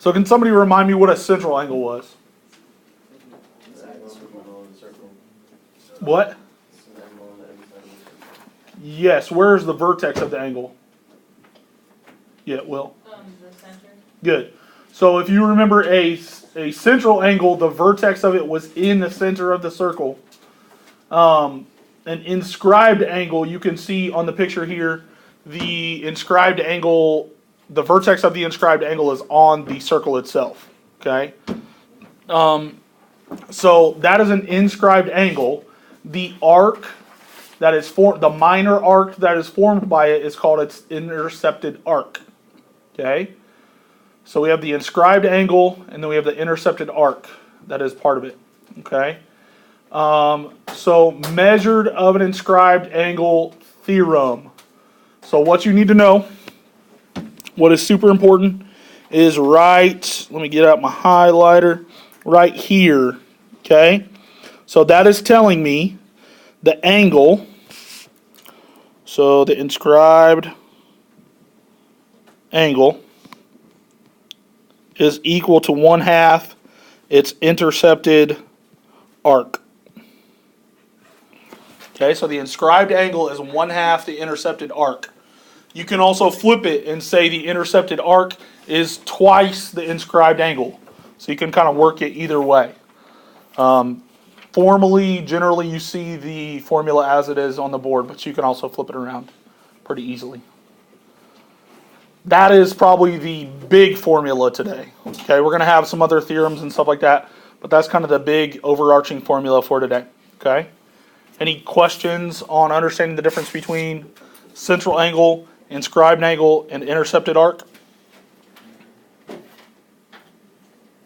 So can somebody remind me what a central angle was? What? Yes, where's the vertex of the angle? Yeah, Will. The center. Good. So if you remember a central angle, the vertex of it was in the center of the circle. An inscribed angle, you can see on the picture here, the inscribed angle, the vertex of the inscribed angle is on the circle itself. Okay? So that is an inscribed angle. The arc that is formed, the minor arc that is formed by it is called its intercepted arc. Okay? So we have the inscribed angle, and then we have the intercepted arc that is part of it. Okay? So measured of an inscribed angle theorem. So what you need to know, what is super important, is right, let me get out my highlighter, right here. Okay? So that is telling me the angle, so the inscribed angle is equal to 1/2 its intercepted arc. Okay, so the inscribed angle is 1/2 the intercepted arc. You can also flip it and say the intercepted arc is twice the inscribed angle. So you can kind of work it either way. Formally, generally you see the formula as it is on the board, but you can also flip it around pretty easily. That is probably the big formula today. Okay, we're going to have some other theorems and stuff like that, but that's kind of the big overarching formula for today. Okay? Any questions on understanding the difference between central angle, inscribed angle, and intercepted arc?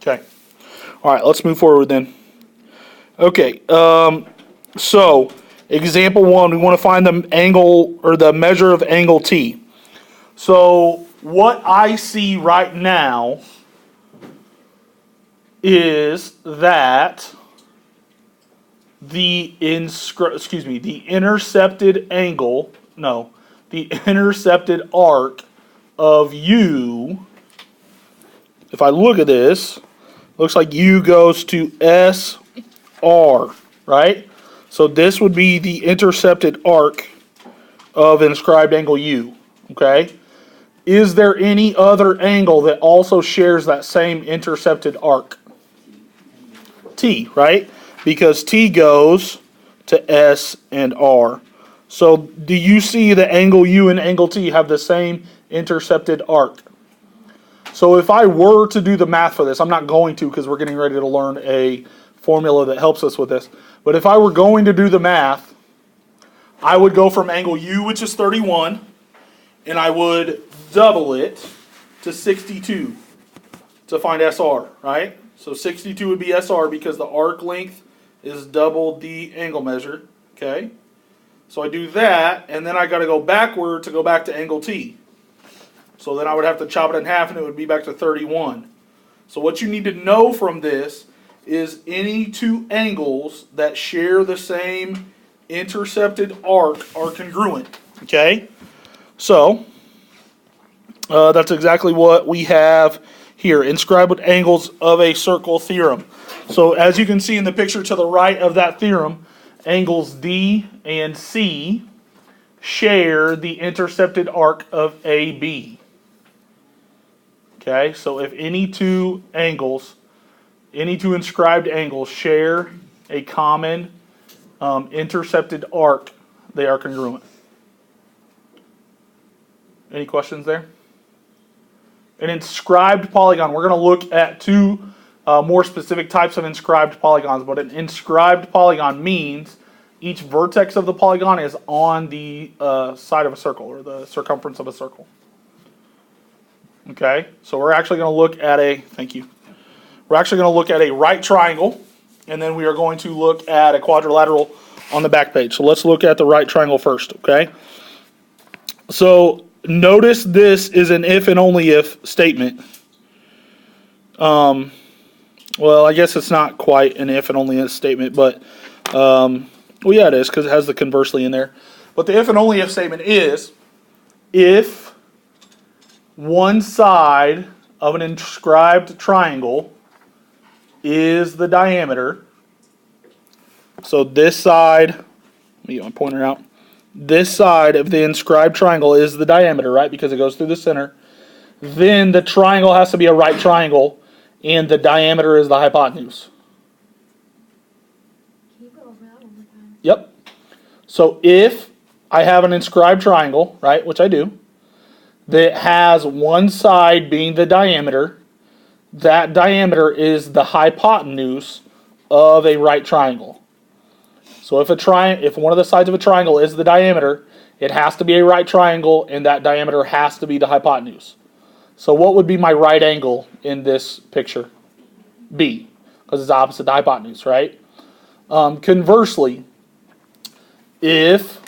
Okay. All right, let's move forward then. Okay, so example 1, we want to find the angle or the measure of angle T. So what I see right now is that the intercepted arc of U, if I look at this, looks like U goes to SR, right? So this would be the intercepted arc of inscribed angle U, okay? Is there any other angle that also shares that same intercepted arc? T, right? Because T goes to S and R. So do you see the angle U and angle T have the same intercepted arc? So if I were to do the math for this, I'm not going to because we're getting ready to learn a formula that helps us with this. But if I were going to do the math, I would go from angle U, which is 31, and I would double it to 62 to find SR, right? So 62 would be SR because the arc length is double the angle measure, okay? So I do that, and then I got to go backward to go back to angle T. So then I would have to chop it in half, and it would be back to 31. So what you need to know from this is any two angles that share the same intercepted arc are congruent, okay? So that's exactly what we have here. Inscribed angles of a circle theorem. So as you can see in the picture to the right of that theorem, angles D and C share the intercepted arc of AB. Okay, so if any two inscribed angles share a common intercepted arc, they are congruent. Any questions there? An inscribed polygon. We're going to look at two more specific types of inscribed polygons, but an inscribed polygon means each vertex of the polygon is on the side of a circle or the circumference of a circle. Okay, so we're actually going to look at we're actually going to look at a right triangle, and then we are going to look at a quadrilateral on the back page. So let's look at the right triangle first, okay? So notice this is an if and only if statement. Well, I guess it's not quite an if and only if statement, but, well, yeah, it is because it has the conversely in there. But the if and only if statement is if one side of an inscribed triangle is the diameter. So this side, let me get my pointer out. This side of the inscribed triangle is the diameter, right? Because it goes through the center. Then the triangle has to be a right triangle, and the diameter is the hypotenuse. Can you go over that one more time? Yep. So if I have an inscribed triangle, right, which I do, that has one side being the diameter, that diameter is the hypotenuse of a right triangle. So if one of the sides of a triangle is the diameter, it has to be a right triangle, and that diameter has to be the hypotenuse. So what would be my right angle in this picture? B, because it's opposite the hypotenuse, right? Conversely, if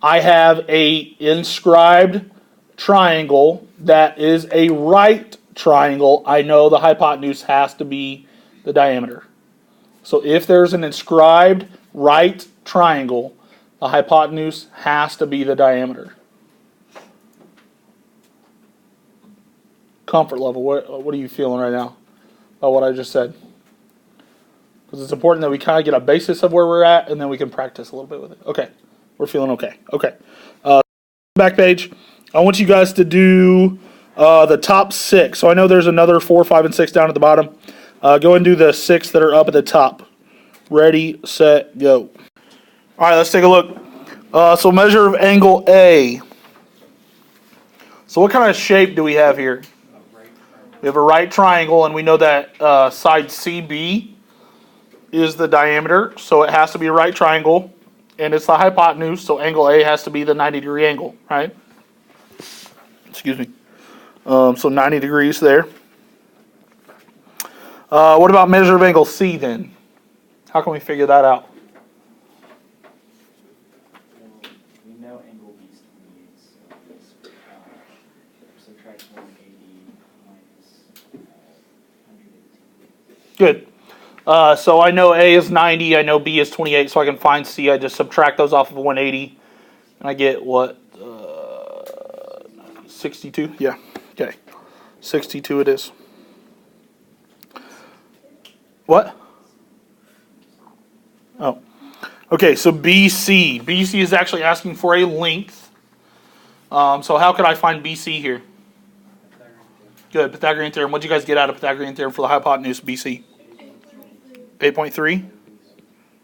I have a inscribed triangle that is a right triangle, I know the hypotenuse has to be the diameter. So if there's an inscribed right triangle, the hypotenuse has to be the diameter. Comfort level, what are you feeling right now about what I just said? Because it's important that we kind of get a basis of where we're at, and then we can practice a little bit with it. Okay, we're feeling okay. Okay, back page. I want you guys to do the top 6. So I know there's another 4, 5, and 6 down at the bottom. Go and do the 6 that are up at the top. Ready, set, go. All right, let's take a look. So measure of angle A. So what kind of shape do we have here? We have a right triangle, and we know that side CB is the diameter, so it has to be a right triangle, and it's the hypotenuse, so angle A has to be the 90-degree angle, right? Excuse me. So 90 degrees there. What about measure of angle C then? How can we figure that out? We know angle B is 28, so subtract 180 minus 118. Good. So I know A is 90, I know B is 28, so I can find C. I just subtract those off of 180, and I get what? 62? Yeah. Okay. 62 it is. What? Oh. Okay, so BC. BC is actually asking for a length. So how could I find BC here? Good, Pythagorean theorem. What did you guys get out of Pythagorean theorem for the hypotenuse BC? 8.3?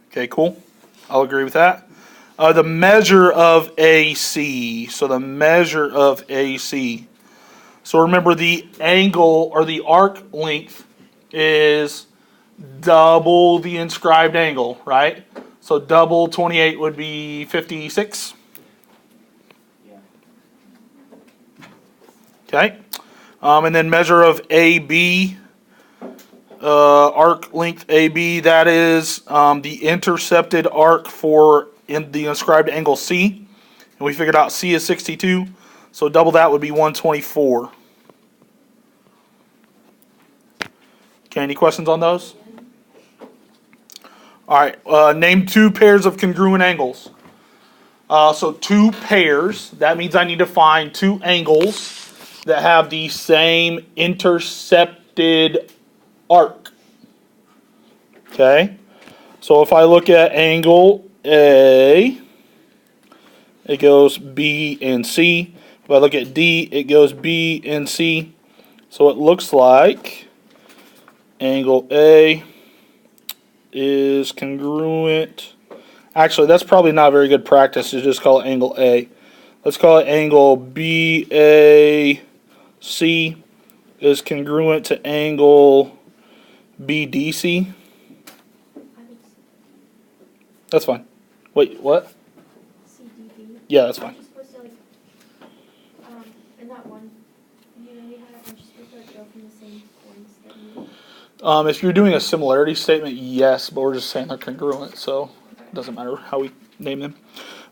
Okay, cool. I'll agree with that. The measure of AC. So the measure of AC. So remember the angle or the arc length is double the inscribed angle, right? So double 28 would be 56. Yeah. Okay. And then measure of AB. Arc length AB, that is the intercepted arc for in the inscribed angle C. And we figured out C is 62, so double that would be 124. Okay, any questions on those? All right, name 2 pairs of congruent angles. So 2 pairs, that means I need to find 2 angles that have the same intercepted arc. Okay, so if I look at angle A, it goes B and C. If I look at D, it goes B and C. So it looks like angle A is congruent. Actually, that's probably not very good practice to just call it angle A. Let's call it angle BAC is congruent to angle BDC. That's fine. Wait, what? CDB. Yeah, that's fine. Aren't you supposed to, like, in that one view that we had, aren't you supposed to, like, go from the same points that you... If you're doing a similarity statement, yes, but we're just saying they're congruent, so it doesn't matter how we name them.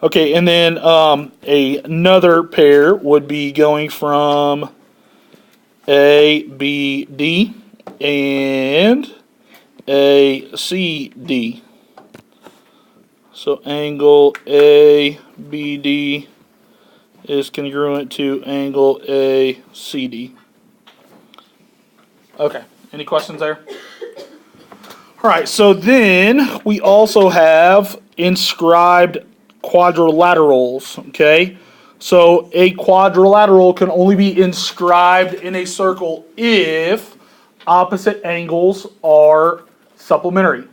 Okay, and then another pair would be going from A, B, D, and A, C, D. So angle ABD is congruent to angle ACD. Okay, any questions there? All right, so then we also have inscribed quadrilaterals, okay? So a quadrilateral can only be inscribed in a circle if opposite angles are supplementary.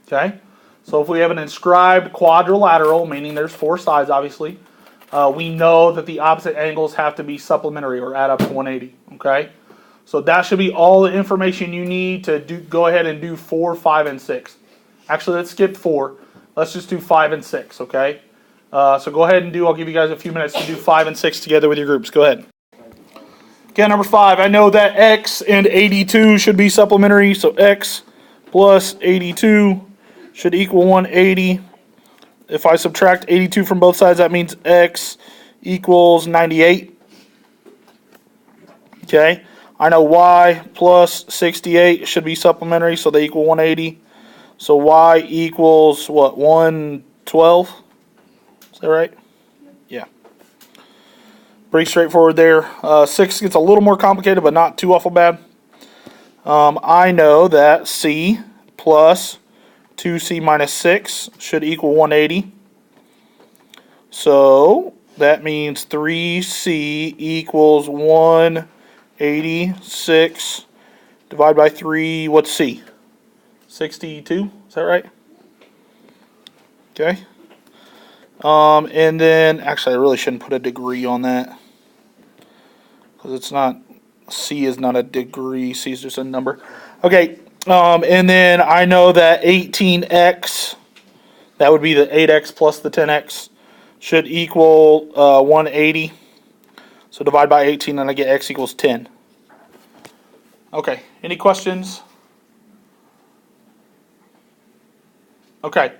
Okay? So if we have an inscribed quadrilateral, meaning there's four sides obviously, we know that the opposite angles have to be supplementary or add up to 180, okay? So that should be all the information you need to go ahead and do 4, 5, and 6. Actually, let's skip 4. Let's just do 5 and 6, okay? So go ahead and I'll give you guys a few minutes to do 5 and 6 together with your groups. Go ahead. Okay, number 5. I know that x and 82 should be supplementary, so x plus 82 should equal 180. If I subtract 82 from both sides, that means x equals 98. Okay. I know y plus 68 should be supplementary, so they equal 180. So y equals what, 112? Is that right? Yeah. Pretty straightforward there. 6 gets a little more complicated, but not too awful bad. I know that c plus 2c minus 6 should equal 180. So that means 3c equals 186. Divide by 3, what's c? 62, is that right? Okay. And then, actually I really shouldn't put a degree on that, because it's not, c is not a degree, c is just a number. Okay, and then I know that 18x, that would be the 8x plus the 10x, should equal 180. So divide by 18 and I get x equals 10. Okay, any questions? Okay,